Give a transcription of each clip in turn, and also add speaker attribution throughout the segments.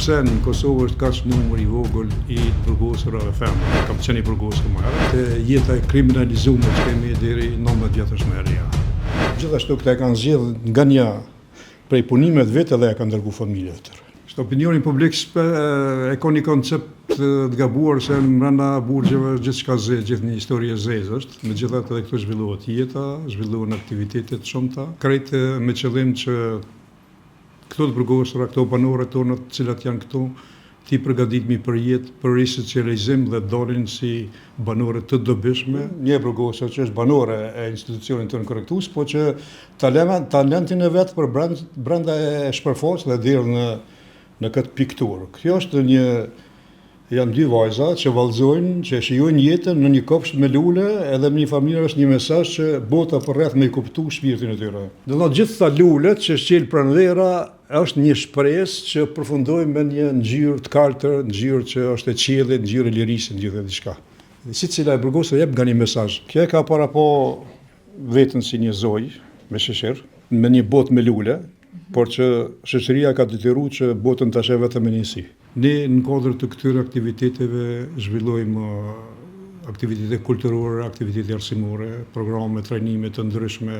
Speaker 1: pse në Kosovë është kaq numër i vogël i burgosurave femra. Kam qenë i burgosur më herët. Jeta e kriminalizuar që kemi deri 19 vjetësh më herë. Gjithashtu këta e kanë zgjedhur nga një prej punimeve vetë dhe e kanë dërguar familjet e tyre. Opinioni publik e ka një koncept të gabuar se brenda burgjeve gjithçka zezë, gjithë një histori e zezë është. Megjithatë edhe këtu zhvillohet jeta, zhvillohen aktivitete të shumta, krejt me qëllim që këto të burgosura, këto banorët tonë të cilat janë këtu, ti përgatitemi për jetë, për risocializim dhe dalin si banore të dobishme. Një burgosur që është banore e institucionit tonë korrektues, po që talentin e vet për brenda e shpërfaqet dhe deri në këtë pikturë. Kjo është janë dy vajza që vallëzojnë, që shijojnë jetën në një kopsht me lule, edhe në një familje është një mesazh që bota përreth me i kuptu shpirtin e tyre. Do të thotë gjithë këta lulet që shqel pranë vera është një shpresë që përfundojmë me një ngjyrë të kaltër, ngjyrë që është e qiellit, ngjyrë e lirisë, ngjyrë e diçka. Sicila e burgosur jep nga një mesazh. Kjo ka para po vetën si një zoj me sheshir, me një botë me lule, por që shoqëria ka detyruar që botën ta sheh vetëm me njësi. Ne në kuadër të këtyre aktiviteteve zhvillojmë aktivitete kulturore, aktivitete arsimore, programe trajnime të ndryshme,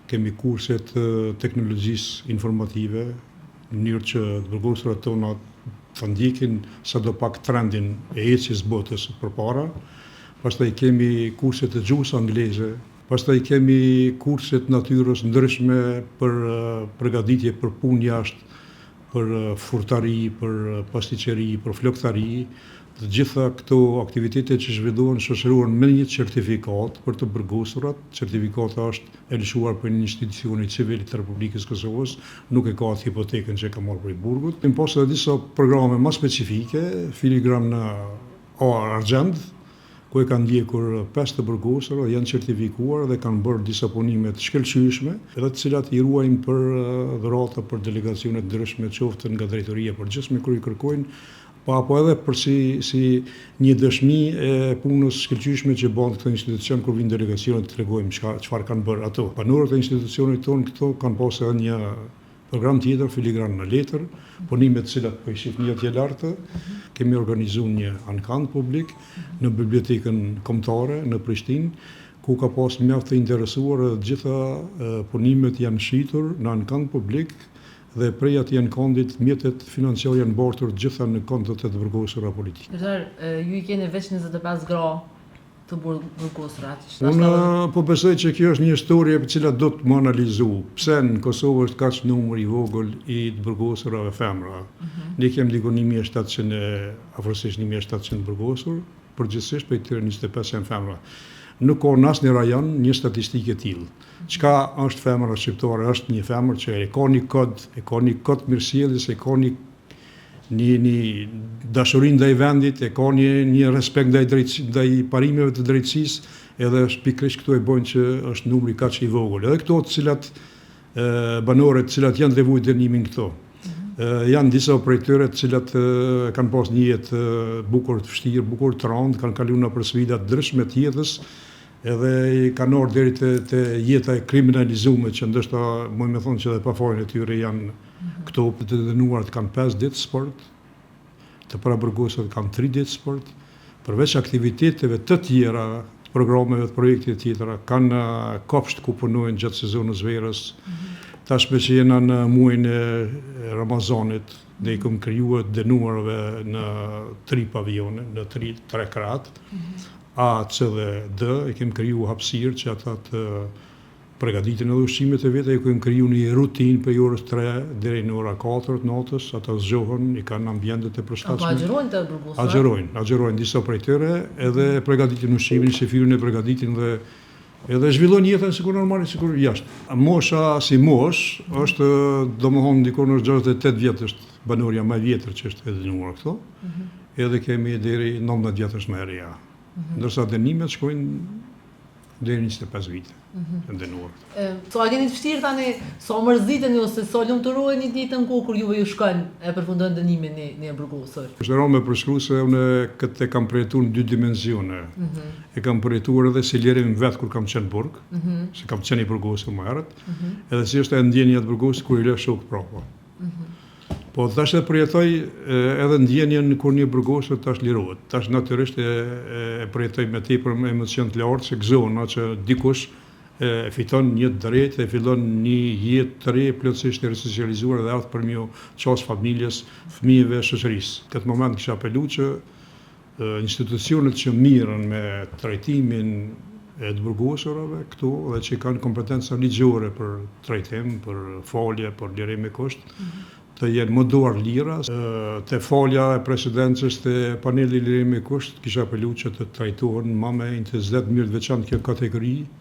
Speaker 1: kemi kurse të teknologjisë informative, në mënyrë që burgosurat tona të ndjekin sadopak trendin e ecjes botës përpara. Pastaj kemi kurse të gjuhës angleze. Pastaj kemi kurset natyrës ndryshme për përgatitje për punë jashtë, për furtari, për pastiqeri, për flokëtari. Të gjitha këto aktivitete që zhvillohen shoqërohen me një certifikat për të burgosurat. Certifikata është e lëshuar për një institucioni civil të Republikës Kosovës, nuk e ka atë hipotekën që e ka marrë për i burgut. Kemi pasur edhe disa programe më specifike, filigram në argjend, ku e kanë ndjekur 5 të burgosur dhe janë certifikuar dhe kanë bërë disa punime të shkëlqyeshme, edhe të cilat i ruajnë për dhurata për delegacione të ndryshme, qoftë nga drejtoria e përgjithshme kur i kërkojnë, apo edhe për si një dëshmi e punës shkëlqyeshme që bën këto institucion kur vinë delegacione të tregojmë çfarë kanë bërë ato. Banorët e institucionit tonë këto kanë pasur edhe një program tjetër, filigran në letër, punime të cilat po i shih një atje lartë. Kemi organizuar një ankan publik në bibliotekën kombëtare në Prishtinë, ku ka pas mjaft të interesuar dhe të gjitha punimet janë shitur në ankan publik dhe prej atij ankandit mjetet financiare janë mbartur gjitha në kontot e të burgosura politike.
Speaker 2: Ju i keni veç 25 gra të burgosurat.
Speaker 1: Unë po besoj që kjo është një histori e cila do të më analizu. Pse në Kosovë është kaq numër i vogël i të burgosurave femra. Ne kemi diku 1700, afërsisht 1700 burgosur, përgjithsisht prej tyre 25 janë femra. Nuk ka në asnjë rajon një statistikë e tillë. Çka është femra shqiptare? Është një femër që e ka një kod mirësjelljes, e ka një dashurinë ndaj vendit, e ka një respekt ndaj parimeve të drejtësisë, edhe është pikërisht këtu e bën që është numri kaq i vogël. Edhe këto të cilat banorët të cilat janë devujt dënimin këto. Janë disa prej tyre të cilat kanë pas një jetë bukur të vështirë, bukur të rëndë, kanë kaluar nëpër sfida të ndryshme të jetës, edhe kanë ardhur deri te jeta e kriminalizuar, që ndoshta më thonë që edhe pafajin e tyre janë këto të dënuarat kanë 5 ditë sport, të paraburgosurat kanë 3 ditë sport, përveç aktiviteteve të tjera, programeve të projekte tjetera, kanë kopsht ku punojnë gjatë sezonës verës. Tashme që jena në muajin e Ramazanit, ne i kemi krijuar dënuarve në 3 pavione, në 3 krahët, A, C dhe D, i kemi krijuar hapësirë që ata të përgatitin edhe ushqimet e veta, i kemi krijuar një rutinë për orës 3 deri në ora 4 të natës, ata zgjohen, i kanë ambientet e përshtatshme.
Speaker 2: Apo agjerojnë të burgosurat?
Speaker 1: Agjerojnë disa prej tyre, edhe përgatitin ushqimin, shefirën e përgatitin dhe edhe zhvillojnë jetën sikur normale, sikur jashtë. Mosha si mosh është, domethënë diku në 68 vjet është banorja më e vjetër që është e dënuar këto. Edhe kemi deri 19 vjetësh më herë. Ndërsa dënimet shkojnë deri 25 vite të dënuar.
Speaker 2: A keni të vështirë tani, sa mërziteni ose sa lumturoheni në jetën kur juve ju shkon e përfundon dënimin në burgosur?
Speaker 1: Është rënë me përshkruaj se unë këtë kam përjetuar në 2 dimensione. E kam përjetuar edhe si lirim vet kur kam qenë burg, se kam qenë i burgosur më herët, edhe si është e ndjenja e burgosur kur i lë shok prapa. Po tash e përjetoj edhe ndjenjen kur një burgosër tash lirohet. Tash natyrisht e përjetoj me tepër me emocion të lartë se gëzohuna që dikush e fiton një të drejtë, e fillon një jetë të re, plotësisht e resocializuar dhe ardh për mjo qas familjes, fëmijëve, shoqërisë. Këtë moment kisha apelu që institucionet që mirën me trajtimin e të burgosërave këtu dhe që kanë kompetenca ligjore për trajtim, për falje, për lirim me kusht, të jenë më duar lira. Te falja e presidencës të paneli lirimi kusht, kisha apelu që të trajtohen më me intensitet mirë të veçantë kjo kategori